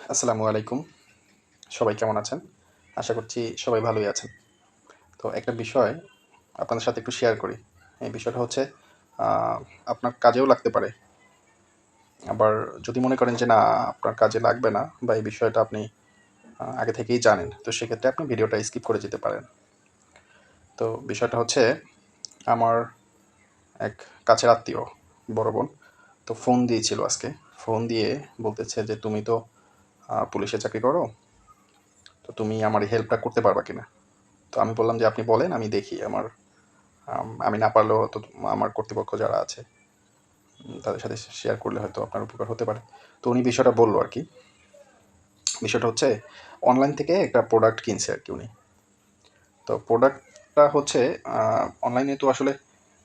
আসসালামু আলাইকুম। সবাই কেমন আছেন? আশা করছি সবাই ভালোই আছেন। তো একটা বিষয় আপনাদের সাথে একটু শেয়ার করি। এই বিষয়টা হচ্ছে আ আপনার কাজেও লাগতে পারে। আবার যদি মনে করেন যে না আপনার কাজে লাগবে না বা এই বিষয়টা আপনি আগে থেকেই জানেন, তো সেক্ষেত্রে আপনি ভিডিওটা স্কিপ করে যেতে পারেন। তো বিষয়টা হচ্ছে আমার এক কাছের আত্মীয়, বড় বোন। তো ফোন দিয়েছিল আজকে। ফোন দিয়ে বলতেছে যে, "তুমি তো পুলিশে চাকরি করো। তো তুমি আমার এই হেল্পটা করতে পারবা কিনা?" তো আমি বললাম যে, "আপনি বলেন, আমি দেখি আমার আমি না পারলেও হয়তো আমার কর্তৃপক্ষ যারা আছে তাদের সাথে শেয়ার করলে হয়তো আপনার উপকার হতে পারে।" তো উনি বিষয়টা বলল আর কি। বিষয়টা হচ্ছে অনলাইন থেকে একটা প্রোডাক্ট কিনছে আর কি উনি। তো প্রোডাক্টটা হচ্ছে অনলাইনে তো আসলে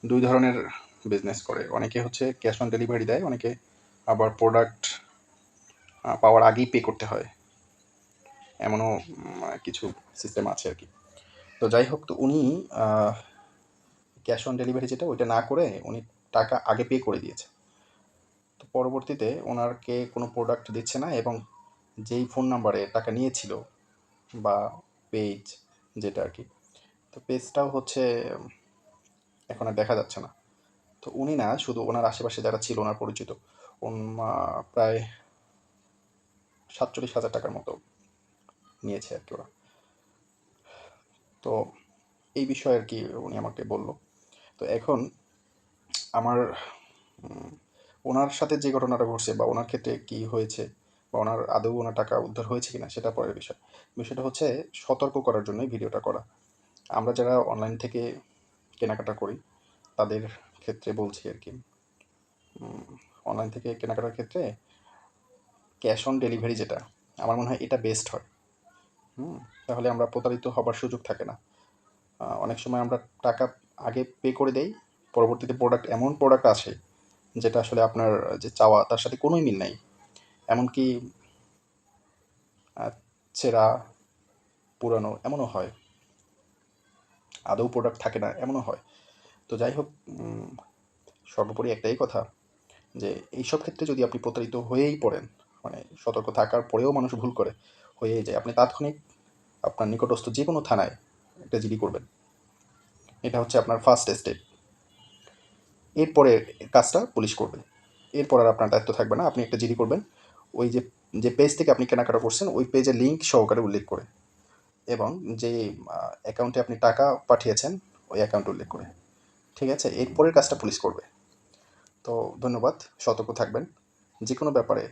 দুই ধরনের বিজনেস করে। অনেকে হচ্ছে ক্যাশ অন ডেলিভারি দেয়, অনেকে আবার প্রোডাক্ট পাওয়ার আগেই পে করতে হয়। এমনও কিছু সিস্টেম আছে আর কি। তো যাই হোক, তো উনি ক্যাশ অন ডেলিভারি যেটা ওইটা না করে উনি টাকা আগে পে করে দিয়েছে। তো পরবর্তীতে ওনারকে কোনো প্রোডাক্ট দিচ্ছে না এবং যেই ফোন নাম্বারে টাকা নিয়েছিল বা পেজ যেটা আর কি, তো পেজটাও হচ্ছে এখন আর দেখা যাচ্ছে না। তো উনি না শুধু ওনার আশেপাশে যারা ছিল ওনার পরিচিত প্রায় 47,000 টাকার মতো নিয়েছে আর কি ওরা। তো এই বিষয়ে আর কি উনি আমাকে বলল। তো এখন আমার ওনার সাথে যে ঘটনাটা ঘটছে বা ওনার ক্ষেত্রে কি হয়েছে বা ওনার আদৌ ওনার টাকা উদ্ধার হয়েছে কিনা সেটা পরের বিষয়। বিষয়টা হচ্ছে সতর্ক করার জন্যই ভিডিওটা করা। আমরা যারা অনলাইন থেকে কেনাকাটা করি তাদের ক্ষেত্রে বলছি আর কি। অনলাইন থেকে কেনাকাটার ক্ষেত্রে ক্যাশ অন ডেলিভারি যেটা, আমার মনে হয় এটা বেস্ট হয়। তাহলে আমরা প্রতারিত হবার সুযোগ থাকে না। অনেক সময় আমরা টাকা আগে পে করে দেই, পরবর্তীতে এমন প্রোডাক্ট আসে যেটা আসলে আপনার যে চাওয়া তার সাথে কোনোই মিল নাই। এমনকি ছেঁড়া, পুরানো এমনও হয়। আদৌ প্রোডাক্ট থাকে না এমনও হয়। তো যাই হোক, সর্বোপরি একটাই কথা যে এইসব ক্ষেত্রে যদি আপনি প্রতারিত হয়েই পড়েন, মানে সতর্ক থাকার পরেও মানুষ ভুল করে, হয়েই যায়, আপনি তাৎক্ষণিক আপনার নিকটস্থ যে কোনো থানায় একটা জিডি করবেন। এটা হচ্ছে আপনার ফার্স্ট স্টেপ। এরপরে কাজটা পুলিশ করবে। এরপর আর আপনার দায়িত্ব থাকবে না। আপনি একটা জিডি করবেন। ওই যে পেজ থেকে আপনি কেনাকাটা করছেন ওই পেজের লিঙ্ক সহকারে উল্লেখ করে এবং যে অ্যাকাউন্টে আপনি টাকা পাঠিয়েছেন ওই অ্যাকাউন্ট উল্লেখ করে। ঠিক আছে? এরপরের কাজটা পুলিশ করবে। তো ধন্যবাদ। সতর্ক থাকবেন। যে কোনো ব্যাপারে